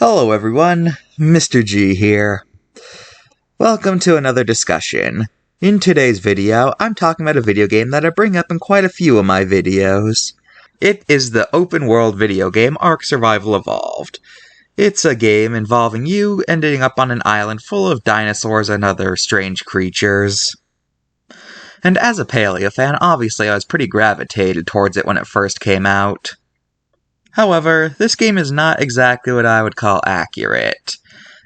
Hello everyone, Mr.G here. Welcome to another discussion. In today's video, I'm talking about a video game that I bring up in quite a few of my videos. It is the open world video game Ark Survival Evolved. It's a game involving you ending up on an island full of dinosaurs and other strange creatures. And as a Paleo fan, obviously I was pretty gravitated towards it when it first came out. However, this game is not exactly what I would call accurate.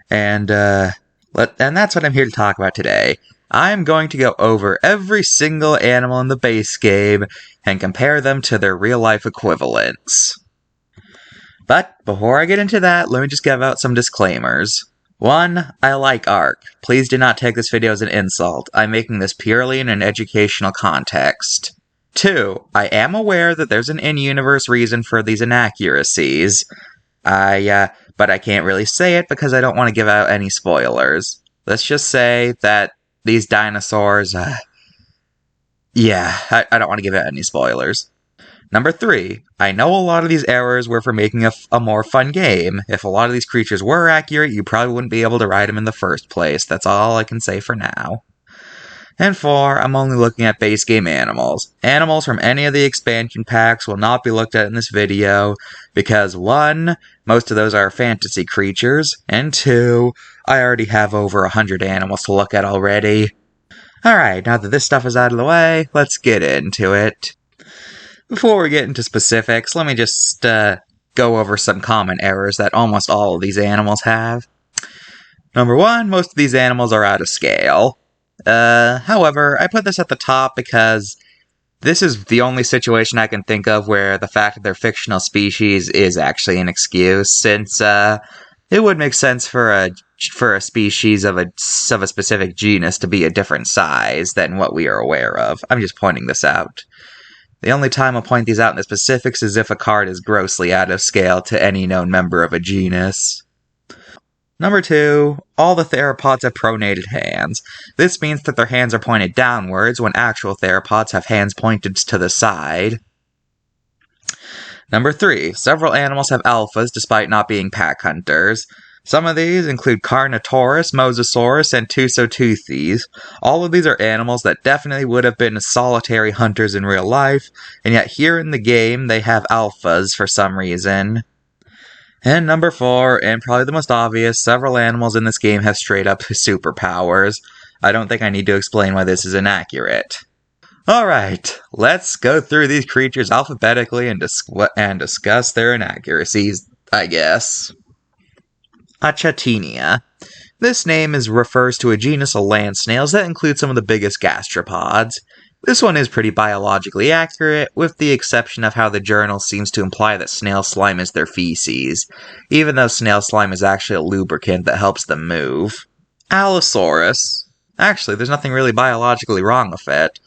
And that's what I'm here to talk about today. I'm going to go over every single animal in the base game and compare them to their real-life equivalents. But before I get into that, let me just give out some disclaimers. 1. I like Ark. Please do not take this video as an insult. I'm making this purely in an educational context. 2. I am aware that there's an in-universe reason for these inaccuracies. But I can't really say it because I don't want to give out any spoilers. Let's just say that these dinosaurs, I don't want to give out any spoilers. Number 3. I know a lot of these errors were for making a more fun game. If a lot of these creatures were accurate, you probably wouldn't be able to ride them in the first place. That's all I can say for now. And 4, I'm only looking at base game animals. Animals from any of the expansion packs will not be looked at in this video, because 1, most of those are fantasy creatures, and 2, I already have over 100 animals to look at already. Alright, now that this stuff is out of the way, let's get into it. Before we get into specifics, let me just go over some common errors that almost all of these animals have. Number 1, most of these animals are out of scale. However, I put this at the top because this is the only situation I can think of where the fact that they're fictional species is actually an excuse, since it would make sense for a species of a specific genus to be a different size than what we are aware of. I'm just pointing this out. The only time I'll point these out in the specifics is if a card is grossly out of scale to any known member of a genus. Number 2, all the theropods have pronated hands. This means that their hands are pointed downwards when actual theropods have hands pointed to the side. Number 3, several animals have alphas despite not being pack hunters. Some of these include Carnotaurus, Mosasaurus, and Tussotoothes. All of these are animals that definitely would have been solitary hunters in real life, and yet here in the game they have alphas for some reason. And number 4, and probably the most obvious, several animals in this game have straight-up superpowers. I don't think I need to explain why this is inaccurate. Alright, let's go through these creatures alphabetically and discuss their inaccuracies, I guess. Achatinia. This name refers to a genus of land snails that includes some of the biggest gastropods. This one is pretty biologically accurate, with the exception of how the journal seems to imply that snail slime is their feces, even though snail slime is actually a lubricant that helps them move. Allosaurus. Actually, there's nothing really biologically wrong with it.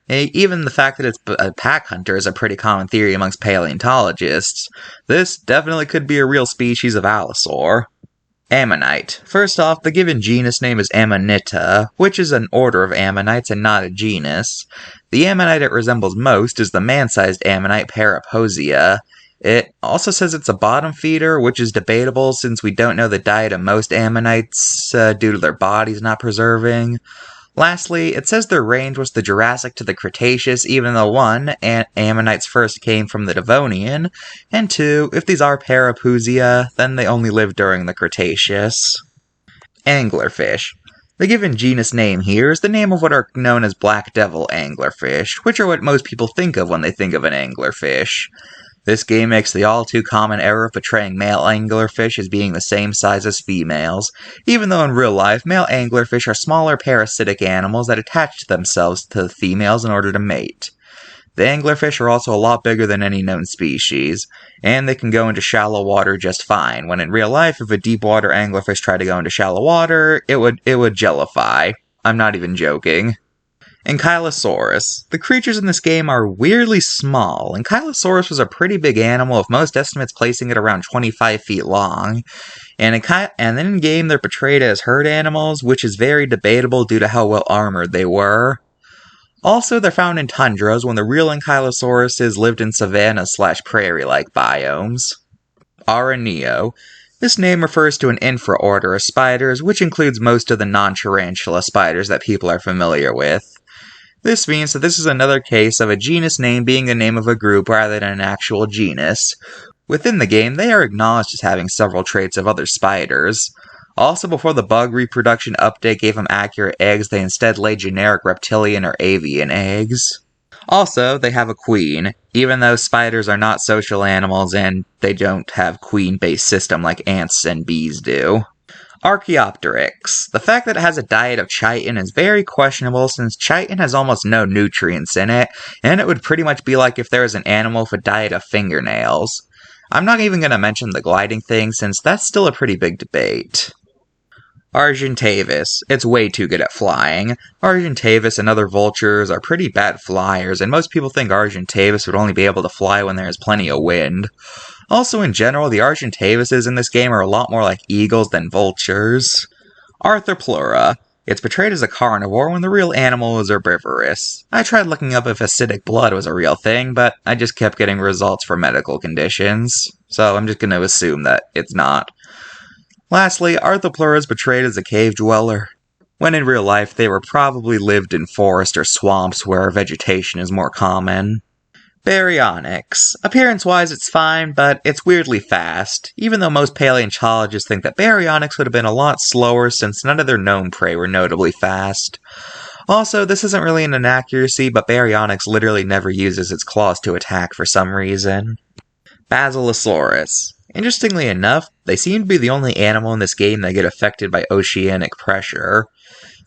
Even the fact that it's a pack hunter is a pretty common theory amongst paleontologists. This definitely could be a real species of allosaur. Ammonite. First off, the given genus name is Amanita, which is an order of ammonites and not a genus. The ammonite it resembles most is the man-sized ammonite Paraposia. It also says it's a bottom feeder, which is debatable since we don't know the diet of most ammonites due to their bodies not preserving. Lastly, it says their range was the Jurassic to the Cretaceous, even though 1, ammonites first came from the Devonian, and 2, if these are Paraposia, then they only lived during the Cretaceous. Anglerfish. The given genus name here is the name of what are known as black devil anglerfish, which are what most people think of when they think of an anglerfish. This game makes the all-too-common error of portraying male anglerfish as being the same size as females, even though in real life, male anglerfish are smaller parasitic animals that attach themselves to the females in order to mate. The anglerfish are also a lot bigger than any known species, and they can go into shallow water just fine, when in real life, if a deep-water anglerfish tried to go into shallow water, it would jellify. I'm not even joking. Ankylosaurus. The creatures in this game are weirdly small. Ankylosaurus was a pretty big animal, with most estimates placing it around 25 feet long. And then in-game they're portrayed as herd animals, which is very debatable due to how well armored they were. Also, they're found in tundras when the real Ankylosauruses lived in savanna/prairie-like biomes. Araneo. This name refers to an infraorder of spiders, which includes most of the non-tarantula spiders that people are familiar with. This means that this is another case of a genus name being the name of a group rather than an actual genus. Within the game, they are acknowledged as having several traits of other spiders. Also, before the bug reproduction update gave them accurate eggs, they instead laid generic reptilian or avian eggs. Also, they have a queen, even though spiders are not social animals and they don't have queen-based system like ants and bees do. Archaeopteryx. The fact that it has a diet of chitin is very questionable since chitin has almost no nutrients in it, and it would pretty much be like if there was an animal with a diet of fingernails. I'm not even going to mention the gliding thing since that's still a pretty big debate. Argentavis. It's way too good at flying. Argentavis and other vultures are pretty bad flyers, and most people think Argentavis would only be able to fly when there is plenty of wind. Also, in general, the Argentavises in this game are a lot more like eagles than vultures. Arthropleura. It's portrayed as a carnivore when the real animal is herbivorous. I tried looking up if acidic blood was a real thing, but I just kept getting results for medical conditions, so I'm just going to assume that it's not. Lastly, Arthropleura is portrayed as a cave dweller, when in real life they were probably lived in forest or swamps where vegetation is more common. Baryonyx. Appearance-wise it's fine, but it's weirdly fast, even though most paleontologists think that Baryonyx would have been a lot slower since none of their known prey were notably fast. Also, this isn't really an inaccuracy, but Baryonyx literally never uses its claws to attack for some reason. Basilosaurus. Interestingly enough, they seem to be the only animal in this game that get affected by oceanic pressure.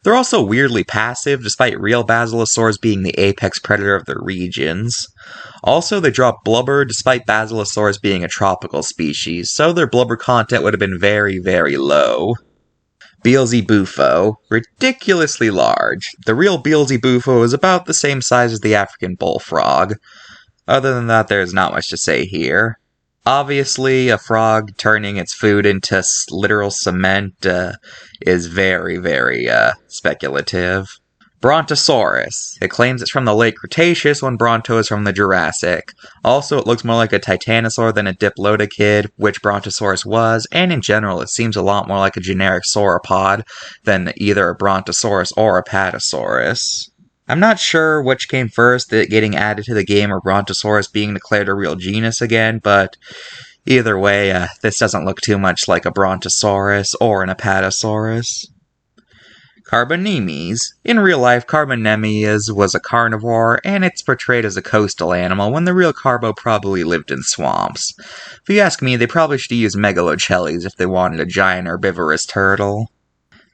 They're also weirdly passive, despite real basilosaurs being the apex predator of their regions. Also, they drop blubber, despite basilosaurs being a tropical species, so their blubber content would have been very, very low. Beelzebufo. Ridiculously large. The real Beelzebufo is about the same size as the African bullfrog. Other than that, there's not much to say here. Obviously, a frog turning its food into literal cement is very, very speculative. Brontosaurus. It claims it's from the late Cretaceous when Bronto is from the Jurassic. Also, it looks more like a titanosaur than a diplodocid, which Brontosaurus was, and in general it seems a lot more like a generic sauropod than either a Brontosaurus or a Patasaurus. I'm not sure which came first, it getting added to the game or Brontosaurus being declared a real genus again, but either way, this doesn't look too much like a Brontosaurus or an Apatosaurus. Carbonemes. In real life, Carbonemes was a carnivore, and it's portrayed as a coastal animal when the real Carbo probably lived in swamps. If you ask me, they probably should use Megalocheles if they wanted a giant herbivorous turtle.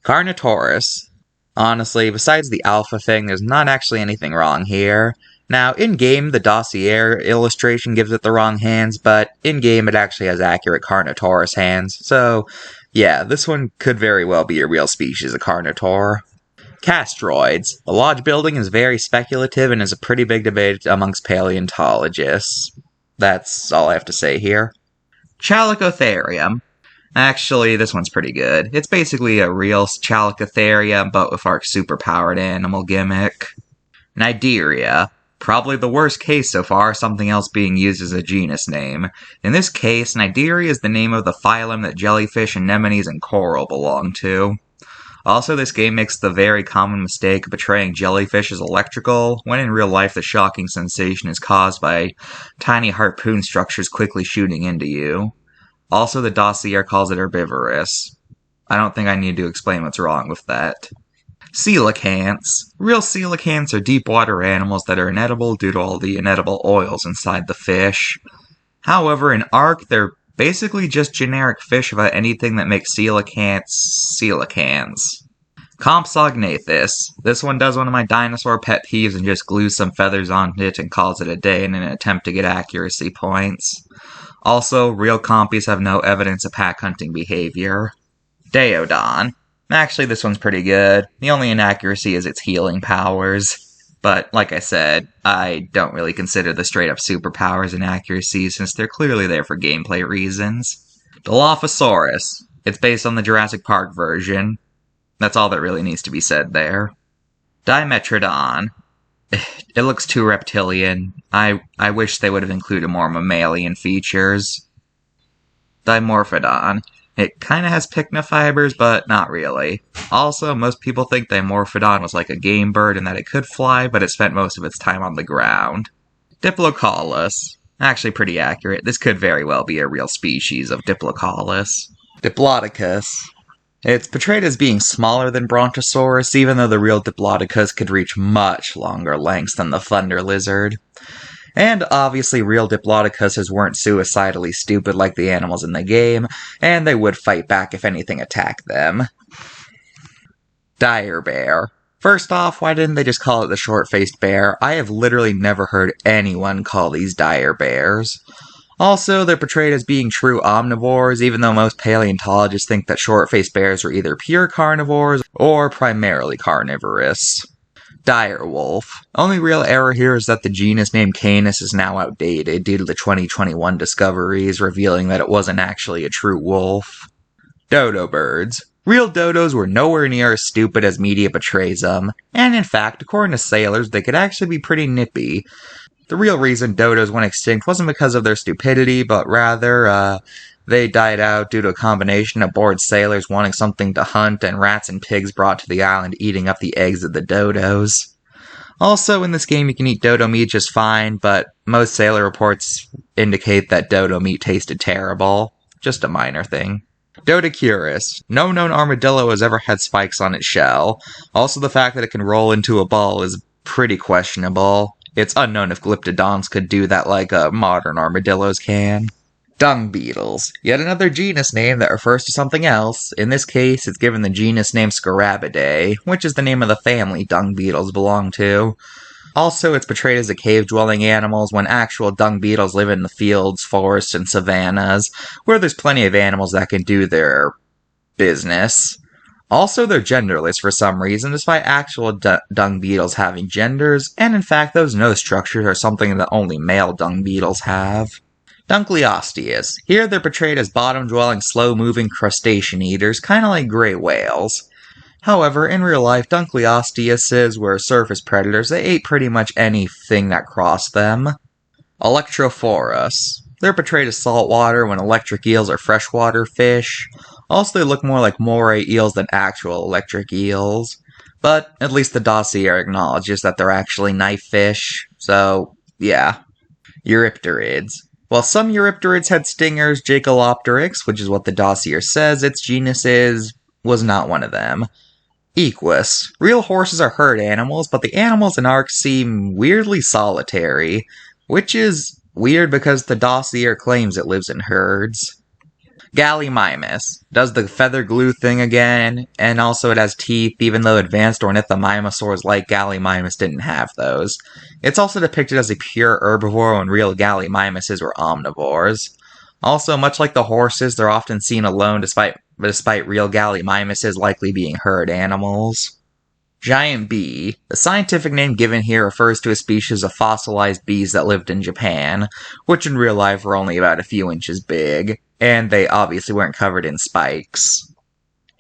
Carnotaurus. Honestly, besides the alpha thing, there's not actually anything wrong here. Now, in-game, the dossier illustration gives it the wrong hands, but in-game it actually has accurate Carnotaurus hands, so yeah, this one could very well be a real species of Carnotaur. Castroids. The lodge building is very speculative and is a pretty big debate amongst paleontologists. That's all I have to say here. Chalicotherium. Actually, this one's pretty good. It's basically a real Chalicotherium, but with our superpowered animal gimmick. Nideria. Probably the worst case so far, something else being used as a genus name. In this case, Nideria is the name of the phylum that jellyfish, anemones, and coral belong to. Also, this game makes the very common mistake of portraying jellyfish as electrical, when in real life the shocking sensation is caused by tiny harpoon structures quickly shooting into you. Also, the dossier calls it herbivorous. I don't think I need to explain what's wrong with that. Coelacanths. Real coelacanths are deep water animals that are inedible due to all the inedible oils inside the fish. However, in Ark, they're basically just generic fish without anything that makes coelacanths coelacanths. Compsognathus. This one does one of my dinosaur pet peeves and just glues some feathers on it and calls it a day in an attempt to get accuracy points. Also, real compies have no evidence of pack hunting behavior. Daeodon. Actually, this one's pretty good. The only inaccuracy is its healing powers. But, like I said, I don't really consider the straight-up superpowers inaccuracies since they're clearly there for gameplay reasons. Dilophosaurus. It's based on the Jurassic Park version. That's all that really needs to be said there. Dimetrodon. It looks too reptilian. I wish they would have included more mammalian features. Dimorphodon. It kinda has pycnofibers, but not really. Also, most people think Dimorphodon was like a game bird and that it could fly, but it spent most of its time on the ground. Diplocaulus. Actually pretty accurate. This could very well be a real species of Diplocaulus. Diplodocus. It's portrayed as being smaller than Brontosaurus, even though the real Diplodocus could reach much longer lengths than the thunder lizard. And obviously real Diplodocuses weren't suicidally stupid like the animals in the game, and they would fight back if anything attacked them. Dire bear. First off, why didn't they just call it the short-faced bear? I have literally never heard anyone call these dire bears. Also, they're portrayed as being true omnivores, even though most paleontologists think that short-faced bears are either pure carnivores or primarily carnivorous. Dire wolf. Only real error here is that the genus name Canis is now outdated due to the 2021 discoveries revealing that it wasn't actually a true wolf. Dodo birds. Real dodos were nowhere near as stupid as media portrays them, and in fact, according to sailors, they could actually be pretty nippy. The real reason dodos went extinct wasn't because of their stupidity, but rather, they died out due to a combination of bored sailors wanting something to hunt and rats and pigs brought to the island eating up the eggs of the dodos. Also, in this game you can eat dodo meat just fine, but most sailor reports indicate that dodo meat tasted terrible. Just a minor thing. Dodicurus. No known armadillo has ever had spikes on its shell. Also, the fact that it can roll into a ball is pretty questionable. It's unknown if glyptodons could do that like modern armadillos can. Dung beetles. Yet another genus name that refers to something else. In this case, it's given the genus name Scarabidae, which is the name of the family dung beetles belong to. Also, it's portrayed as a cave-dwelling animals when actual dung beetles live in the fields, forests, and savannas, where there's plenty of animals that can do their business. Also, they're genderless for some reason, despite actual dung beetles having genders, and in fact, those nose structures are something that only male dung beetles have. Dunkleosteus. Here they're portrayed as bottom-dwelling, slow-moving crustacean eaters, kinda like gray whales. However, in real life, Dunkleosteuses were surface predators. They ate pretty much anything that crossed them. Electrophorus. They're portrayed as saltwater when electric eels are freshwater fish. Also, they look more like moray eels than actual electric eels. But at least the dossier acknowledges that they're actually knife fish. So, yeah. Eurypterids. While some Eurypterids had stingers, Jacalopteryx, which is what the dossier says its genus is, was not one of them. Equus. Real horses are herd animals, but the animals in Ark seem weirdly solitary, which is weird because the dossier claims it lives in herds. Gallimimus. Does the feather glue thing again, and also it has teeth, even though advanced ornithomimosaurs like Gallimimus didn't have those. It's also depicted as a pure herbivore when real Gallimimuses were omnivores. Also, much like the horses, they're often seen alone despite real Gallimimuses likely being herd animals. Giant bee. The scientific name given here refers to a species of fossilized bees that lived in Japan, which in real life were only about a few inches big, and they obviously weren't covered in spikes.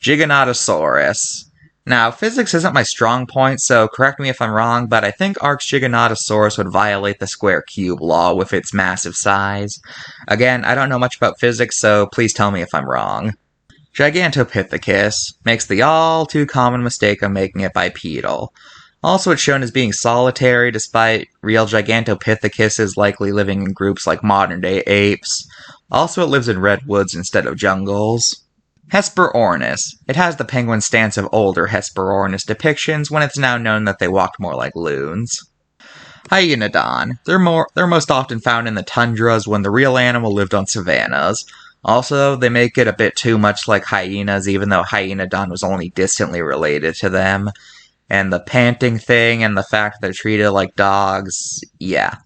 Giganotosaurus. Now, physics isn't my strong point, so correct me if I'm wrong, but I think Ark's Giganotosaurus would violate the square cube law with its massive size. Again, I don't know much about physics, so please tell me if I'm wrong. Gigantopithecus makes the all-too-common mistake of making it bipedal. Also, it's shown as being solitary, despite real Gigantopithecus likely living in groups like modern-day apes. Also, it lives in redwoods instead of jungles. Hesperornis. It has the penguin stance of older Hesperornis depictions when it's now known that they walked more like loons. Hyenodon. They're most often found in the tundras when the real animal lived on savannas. Also, they make it a bit too much like hyenas, even though Hyenodon was only distantly related to them. And the panting thing and the fact they're treated like dogs, yeah.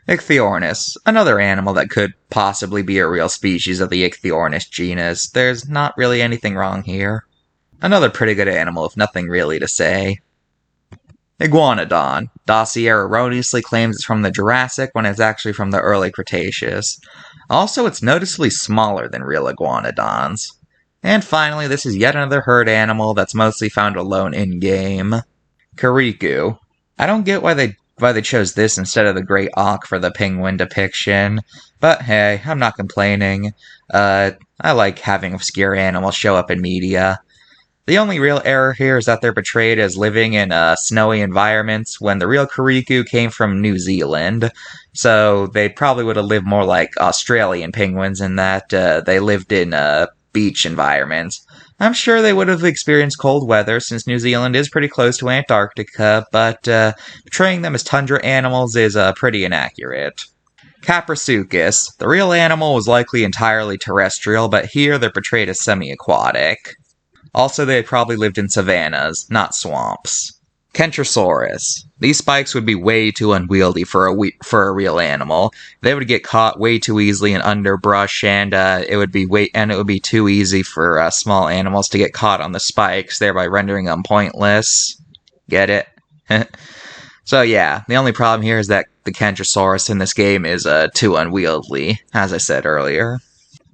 Ichthyornis, another animal that could possibly be a real species of the Ichthyornis genus. There's not really anything wrong here. Another pretty good animal with nothing really to say. Iguanodon. Dossier erroneously claims it's from the Jurassic when it's actually from the early Cretaceous. Also, it's noticeably smaller than real iguanodons. And finally, this is yet another herd animal that's mostly found alone in-game. Kariku. I don't get why they why they chose this instead of the Great Auk for the penguin depiction. But hey, I'm not complaining. I like having obscure animals show up in media. The only real error here is that they're portrayed as living in snowy environments when the real Kuriku came from New Zealand. So they probably would have lived more like Australian penguins in that they lived in beach environments. I'm sure they would have experienced cold weather since New Zealand is pretty close to Antarctica, but portraying them as tundra animals is pretty inaccurate. Caprasuchus. The real animal was likely entirely terrestrial, but here they're portrayed as semi-aquatic. Also, they probably lived in savannas, not swamps. Kentrosaurus. These spikes would be way too unwieldy for a real animal. They would get caught way too easily in underbrush, and it would be too easy for small animals to get caught on the spikes, thereby rendering them pointless. Get it? So yeah, the only problem here is that the Kentrosaurus in this game is too unwieldy, as I said earlier.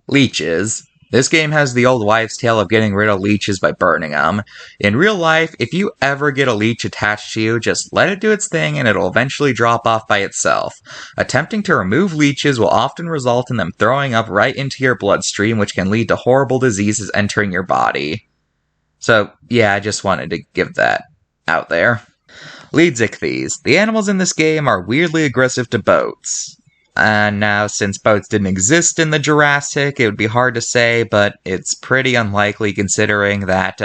Leeches. This game has the old wives' tale of getting rid of leeches by burning them. In real life, if you ever get a leech attached to you, just let it do its thing and it'll eventually drop off by itself. Attempting to remove leeches will often result in them throwing up right into your bloodstream, which can lead to horrible diseases entering your body. So, yeah, I just wanted to give that out there. Leedzichthys. The animals in this game are weirdly aggressive to boats. And now, since boats didn't exist in the Jurassic, it would be hard to say, but it's pretty unlikely considering that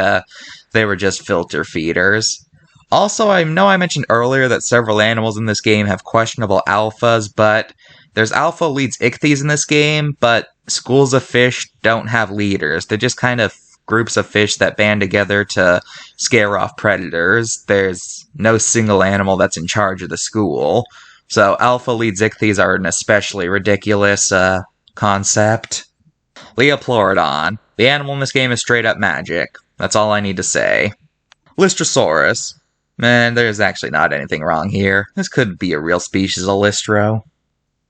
they were just filter feeders. Also, I know I mentioned earlier that several animals in this game have questionable alphas, but there's alpha Leedzichthys in this game, but schools of fish don't have leaders. They're just kind of groups of fish that band together to scare off predators. There's no single animal that's in charge of the school. So alpha Leedzichthys are an especially ridiculous concept. Leoplorodon. The animal in this game is straight up magic. That's all I need to say. Lystrosaurus. Man, there's actually not anything wrong here. This could be a real species of Lystro.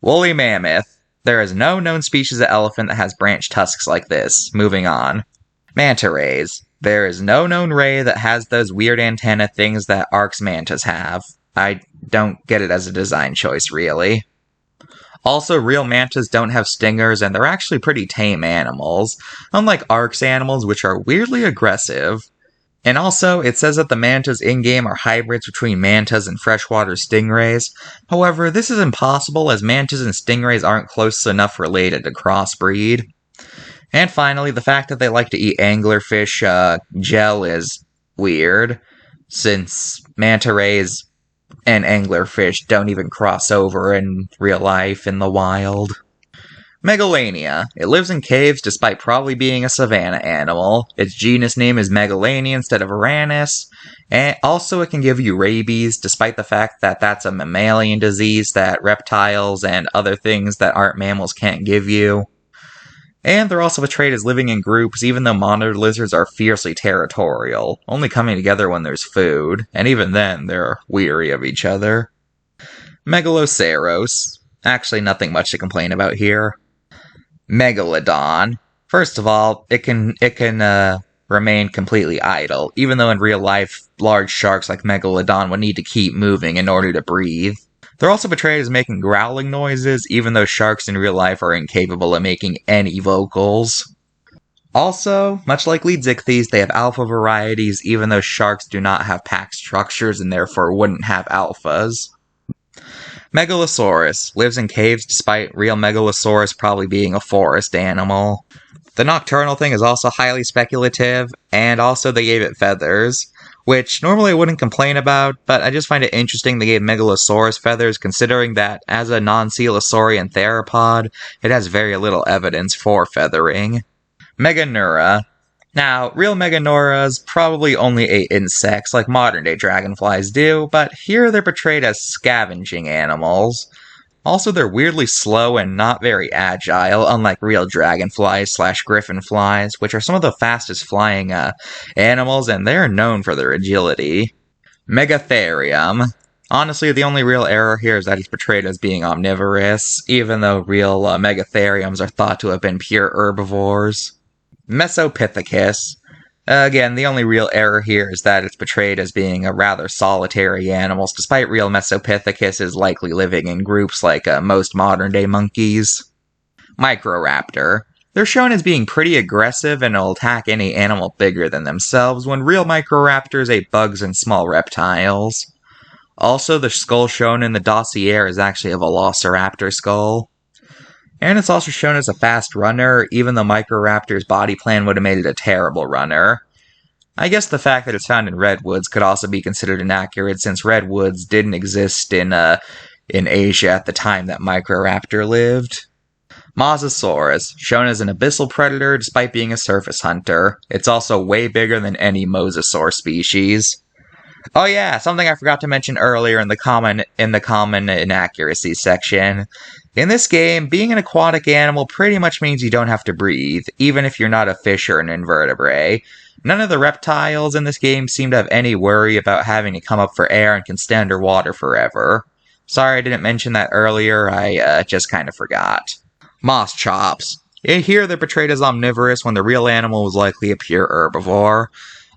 Woolly mammoth. There is no known species of elephant that has branched tusks like this. Moving on. Manta rays. There is no known ray that has those weird antenna things that Ark's mantas have. I don't get it as a design choice, really. Also, real mantas don't have stingers, and they're actually pretty tame animals, unlike Ark's animals, which are weirdly aggressive. And also, it says that the mantas in-game are hybrids between mantas and freshwater stingrays. However, this is impossible, as mantas and stingrays aren't close enough related to crossbreed. And finally, the fact that they like to eat anglerfish gel is weird, since manta rays and anglerfish don't even cross over in real life in the wild. Megalania. It lives in caves despite probably being a savanna animal. Its genus name is Megalania instead of Uranus. And also it can give you rabies, despite the fact that that's a mammalian disease that reptiles and other things that aren't mammals can't give you. And they're also portrayed as living in groups, even though monitor lizards are fiercely territorial, only coming together when there's food, and even then, they're weary of each other. Megaloceros. Actually, nothing much to complain about here. Megalodon. First of all, it can remain completely idle, even though in real life, large sharks like Megalodon would need to keep moving in order to breathe. They're also portrayed as making growling noises, even though sharks in real life are incapable of making any vocals. Also, much like Leedzichthys, they have alpha varieties, even though sharks do not have pack structures and therefore wouldn't have alphas. Megalosaurus lives in caves despite real Megalosaurus probably being a forest animal. The nocturnal thing is also highly speculative, and also they gave it feathers, which normally I wouldn't complain about, but I just find it interesting they gave Megalosaurus feathers considering that as a non-coelosaurian theropod, it has very little evidence for feathering. Meganeura. Now, real Meganeuras probably only ate insects like modern-day dragonflies do, but here they're portrayed as scavenging animals. Also, they're weirdly slow and not very agile, unlike real dragonflies/griffinflies, which are some of the fastest flying animals, and they're known for their agility. Megatherium. Honestly, the only real error here is that he's portrayed as being omnivorous, even though real Megatheriums are thought to have been pure herbivores. Mesopithecus. Again, the only real error here is that it's portrayed as being a rather solitary animal, despite real Mesopithecus likely living in groups like most modern-day monkeys. Microraptor. They're shown as being pretty aggressive and will attack any animal bigger than themselves, when real Microraptors ate bugs and small reptiles. Also, the skull shown in the dossier is actually a Velociraptor skull. And it's also shown as a fast runner, even though Microraptor's body plan would have made it a terrible runner. I guess the fact that it's found in redwoods could also be considered inaccurate, since redwoods didn't exist in Asia at the time that Microraptor lived. Mosasaurus, shown as an abyssal predator despite being a surface hunter. It's also way bigger than any mosasaur species. Oh yeah, something I forgot to mention earlier in the common inaccuracies section. In this game, being an aquatic animal pretty much means you don't have to breathe, even if you're not a fish or an invertebrate. None of the reptiles in this game seem to have any worry about having to come up for air and can stay underwater forever. Sorry I didn't mention that earlier, I just kind of forgot. Moss chops. Here they're portrayed as omnivorous when the real animal was likely a pure herbivore.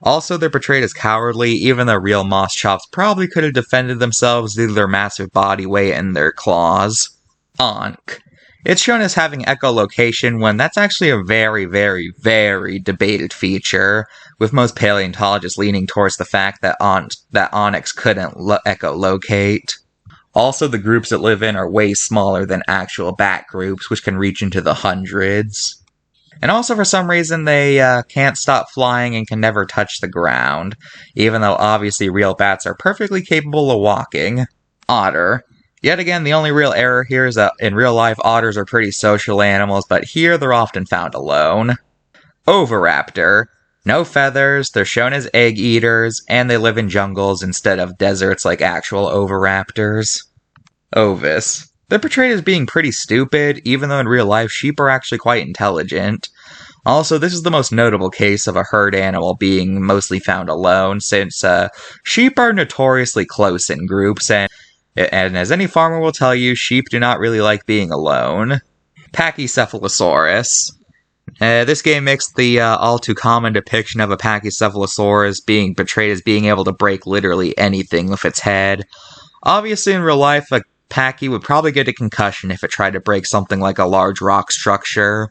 Also, they're portrayed as cowardly, even though real moss chops probably could have defended themselves due to their massive body weight and their claws. Ankh. It's shown as having echolocation when that's actually a very, very, very debated feature, with most paleontologists leaning towards the fact that onyx couldn't echolocate. Also, the groups that live in are way smaller than actual bat groups, which can reach into the hundreds. And also, for some reason, they can't stop flying and can never touch the ground, even though obviously real bats are perfectly capable of walking. Otter. Yet again, the only real error here is that in real life, otters are pretty social animals, but here they're often found alone. Oviraptor. No feathers, they're shown as egg eaters, and they live in jungles instead of deserts like actual oviraptors. Ovis. They're portrayed as being pretty stupid, even though in real life sheep are actually quite intelligent. Also, this is the most notable case of a herd animal being mostly found alone, since sheep are notoriously close in groups, and as any farmer will tell you, sheep do not really like being alone. Pachycephalosaurus. This game makes the all-too-common depiction of a Pachycephalosaurus being portrayed as being able to break literally anything with its head. Obviously, in real life, a Pachy would probably get a concussion if it tried to break something like a large rock structure.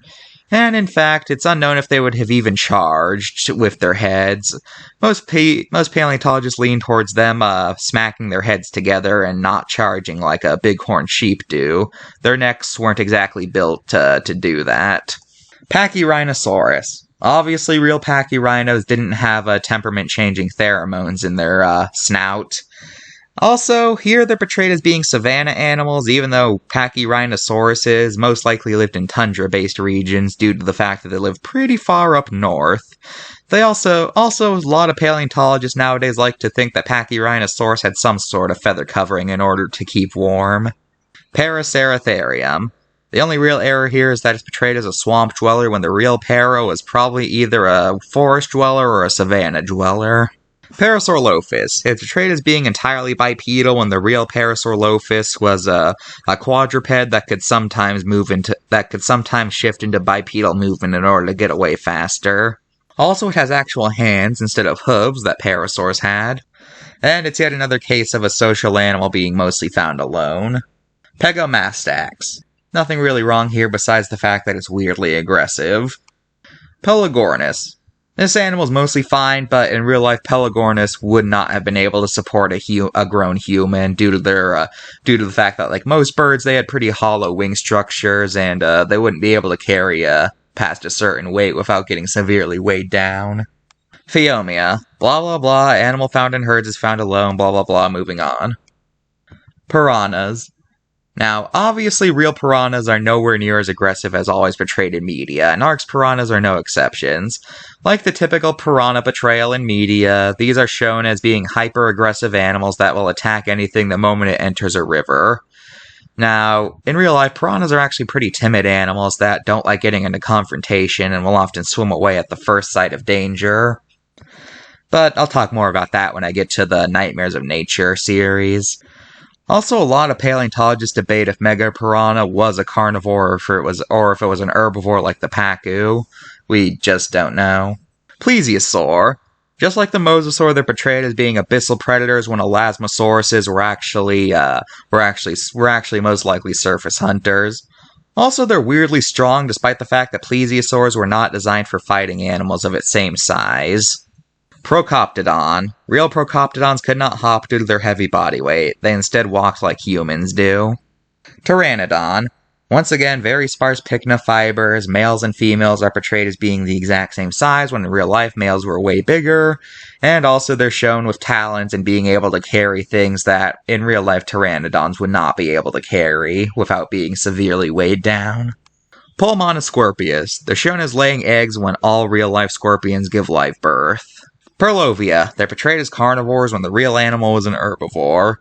And in fact, it's unknown if they would have even charged with their heads. Most paleontologists lean towards them smacking their heads together and not charging like a bighorn sheep do. Their necks weren't exactly built to do that. Pachyrhinosaurus. Obviously, real pachyrhinos didn't have temperament-changing pheromones in their snout. Also, here they're portrayed as being savanna animals, even though Pachyrhinosauruses most likely lived in tundra-based regions due to the fact that they live pretty far up north. They also, a lot of paleontologists nowadays like to think that Pachyrhinosaurus had some sort of feather covering in order to keep warm. Paraceratherium. The only real error here is that it's portrayed as a swamp dweller when the real Para was probably either a forest dweller or a savanna dweller. Parasaurolophus. It's portrayed as being entirely bipedal when the real Parasaurolophus was a quadruped that could sometimes shift into bipedal movement in order to get away faster. Also, it has actual hands instead of hooves that Parasaurs had. And it's yet another case of a social animal being mostly found alone. Pegomastax. Nothing really wrong here besides the fact that it's weirdly aggressive. Pelagornis. This animal is mostly fine, but in real life, Pelagornis would not have been able to support a grown human due to the fact that, like most birds, they had pretty hollow wing structures, and they wouldn't be able to carry past a certain weight without getting severely weighed down. Pheomia. Blah blah blah. Animal found in herds is found alone. Blah blah blah. Moving on. Piranhas. Now, obviously, real piranhas are nowhere near as aggressive as always portrayed in media, and ARK's piranhas are no exceptions. Like the typical piranha portrayal in media, these are shown as being hyper-aggressive animals that will attack anything the moment it enters a river. Now, in real life, piranhas are actually pretty timid animals that don't like getting into confrontation and will often swim away at the first sight of danger. But I'll talk more about that when I get to the Nightmares of Nature series. Also, a lot of paleontologists debate if Megapiranha was a carnivore or if it was an herbivore like the Pacu. We just don't know. Plesiosaur. Just like the mosasaur, they're portrayed as being abyssal predators when elasmosauruses were actually most likely surface hunters. Also, they're weirdly strong despite the fact that plesiosaurs were not designed for fighting animals of its same size. Procoptodon. Real Procoptodons could not hop due to their heavy body weight. They instead walked like humans do. Pteranodon. Once again, very sparse pycnofibers. Males and females are portrayed as being the exact same size when in real life males were way bigger. And also they're shown with talons and being able to carry things that in real life pteranodons would not be able to carry without being severely weighed down. Pulmonoscorpius. They're shown as laying eggs when all real life scorpions give live birth. Perlovia. They're portrayed as carnivores when the real animal was an herbivore.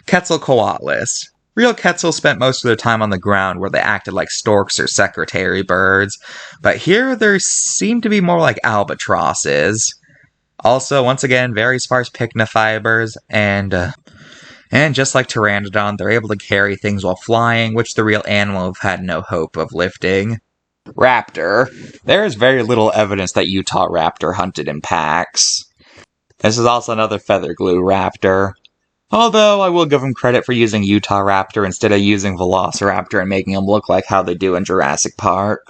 Quetzalcoatlus. Real quetzals spent most of their time on the ground where they acted like storks or secretary birds, but here they seem to be more like albatrosses. Also, once again, very sparse pycnofibers, and just like Pteranodon, they're able to carry things while flying, which the real animal have had no hope of lifting. Raptor. There is very little evidence that Utah raptor hunted in packs. This is also another feather glue raptor. Although, I will give him credit for using Utah Raptor instead of using Velociraptor and making him look like how they do in Jurassic Park.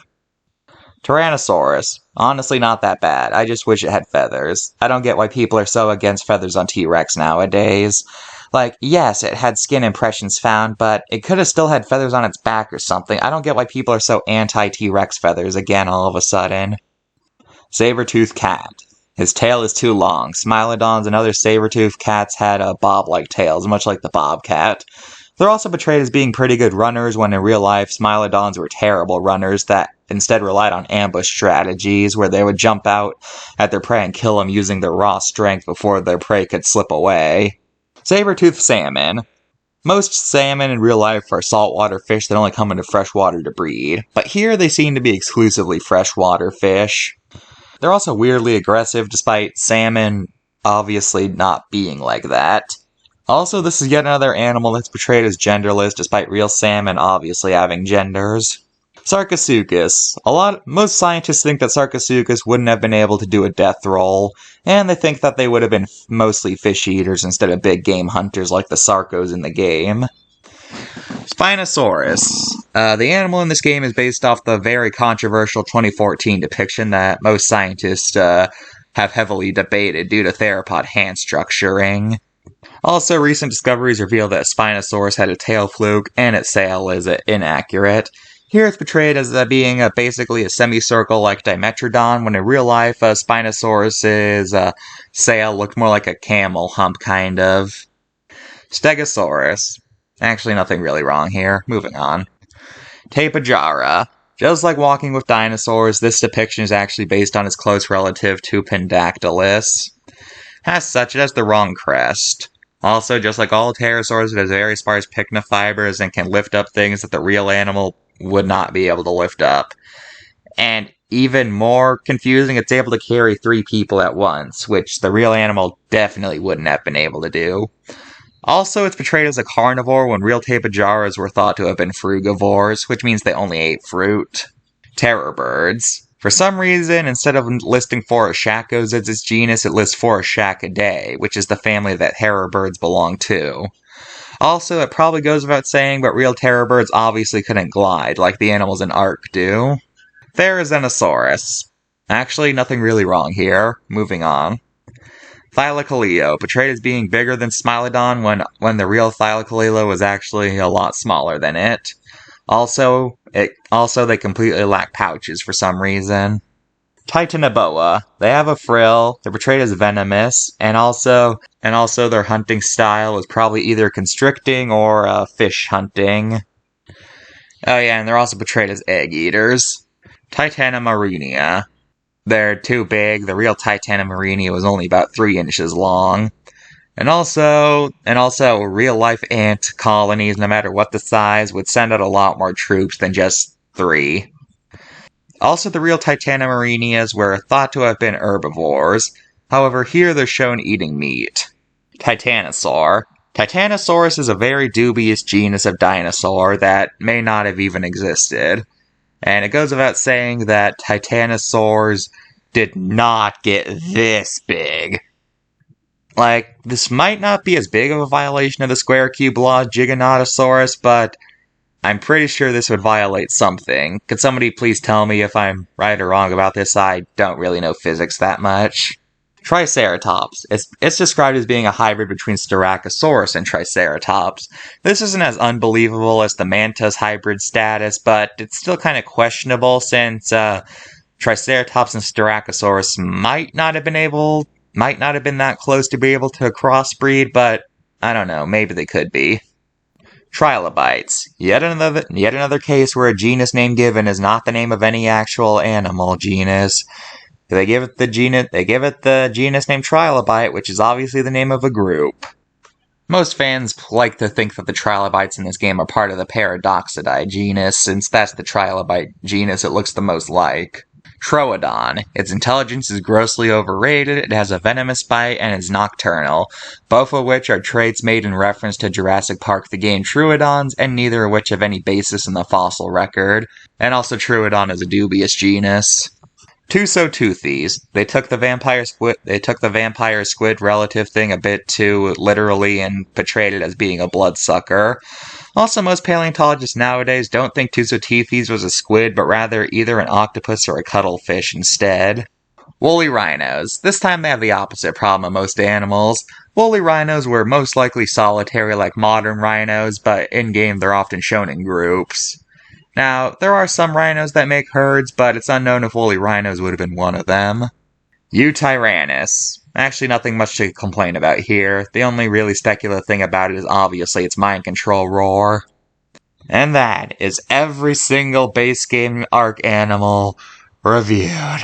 Tyrannosaurus. Honestly, not that bad. I just wish it had feathers. I don't get why people are so against feathers on T-Rex nowadays. Like, yes, it had skin impressions found, but it could have still had feathers on its back or something. I don't get why people are so anti-T-Rex feathers again all of a sudden. Saber-toothed cat. His tail is too long. Smilodons and other saber-toothed cats had bob-like tails, much like the bobcat. They're also portrayed as being pretty good runners, when in real life, Smilodons were terrible runners that instead relied on ambush strategies, where they would jump out at their prey and kill them using their raw strength before their prey could slip away. Saber-toothed salmon. Most salmon in real life are saltwater fish that only come into freshwater to breed, but here they seem to be exclusively freshwater fish. They're also weirdly aggressive, despite salmon obviously not being like that. Also, this is yet another animal that's portrayed as genderless, despite real salmon obviously having genders. Sarcosuchus. Most scientists think that Sarcosuchus wouldn't have been able to do a death roll, and they think that they would have been mostly fish eaters instead of big game hunters like the Sarcos in the game. Spinosaurus. The animal in this game is based off the very controversial 2014 depiction that most scientists have heavily debated due to theropod hand structuring. Also, recent discoveries reveal that Spinosaurus had a tail fluke and its sail is inaccurate. Here it's portrayed as being basically a semicircle like Dimetrodon, when in real life Spinosaurus's sail looked more like a camel hump kind of. Stegosaurus. Actually, nothing really wrong here. Moving on. Tapejara. Just like Walking with Dinosaurs, this depiction is actually based on its close relative Tupindactylus. As such, it has the wrong crest. Also, just like all pterosaurs, it has very sparse pycnofibers and can lift up things that the real animal would not be able to lift up. And even more confusing, it's able to carry 3 people at once, which the real animal definitely wouldn't have been able to do. Also, it's portrayed as a carnivore when real tapejaras were thought to have been frugivores, which means they only ate fruit. Terror birds. For some reason, instead of listing Phorashacos as its genus, it lists Phorashackidae, which is the family that terror birds belong to. Also, it probably goes without saying, but real terror birds obviously couldn't glide, like the animals in Ark do. Therizinosaurus. Actually, nothing really wrong here. Moving on. Thylacoleo, portrayed as being bigger than Smilodon when the real Thylacoleo was actually a lot smaller than it. Also, they completely lack pouches for some reason. Titanoboa, they have a frill, they're portrayed as venomous, and also their hunting style is probably either constricting or fish hunting. Oh yeah, and they're also portrayed as egg eaters. Titanomarinia. They're too big. The real Titanomarinia was only about 3 inches long. And also, real-life ant colonies, no matter what the size, would send out a lot more troops than just 3. Also, the real Titanomarinias were thought to have been herbivores. However, here they're shown eating meat. Titanosaur. Titanosaurus is a very dubious genus of dinosaur that may not have even existed. And it goes without saying that titanosaurs did not get this big. Like, this might not be as big of a violation of the square cube law Giganotosaurus, but I'm pretty sure this would violate something. Could somebody please tell me if I'm right or wrong about this? I don't really know physics that much. Triceratops. It's described as being a hybrid between Styracosaurus and Triceratops. This isn't as unbelievable as the Manta's hybrid status, but it's still kind of questionable since Triceratops and Styracosaurus might not have been that close to be able to crossbreed, but I don't know, maybe they could be. Trilobites. Yet another case where a genus name given is not the name of any actual animal genus. They give it the genus name Trilobite, which is obviously the name of a group. Most fans like to think that the trilobites in this game are part of the Paradoxidae genus, since that's the trilobite genus it looks the most like. Troodon. Its intelligence is grossly overrated, it has a venomous bite, and is nocturnal, both of which are traits made in reference to Jurassic Park the game Troodons, and neither of which have any basis in the fossil record. And also Troodon is a dubious genus. Tusotoothes. They took the vampire squid relative thing a bit too literally and portrayed it as being a bloodsucker. Also, most paleontologists nowadays don't think Tusotoothes was a squid, but rather either an octopus or a cuttlefish instead. Woolly rhinos. This time they have the opposite problem of most animals. Woolly rhinos were most likely solitary like modern rhinos, but in-game they're often shown in groups. Now, there are some rhinos that make herds, but it's unknown if woolly rhinos would have been one of them. Eutyrannus. Actually, nothing much to complain about here. The only really speculative thing about it is obviously its mind control roar. And that is every single base game Ark animal reviewed.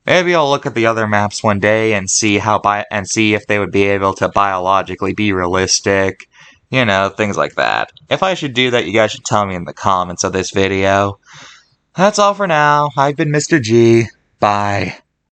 Maybe I'll look at the other maps one day and see if they would be able to biologically be realistic. You know, things like that. If I should do that, you guys should tell me in the comments of this video. That's all for now. I've been Mr. G. Bye.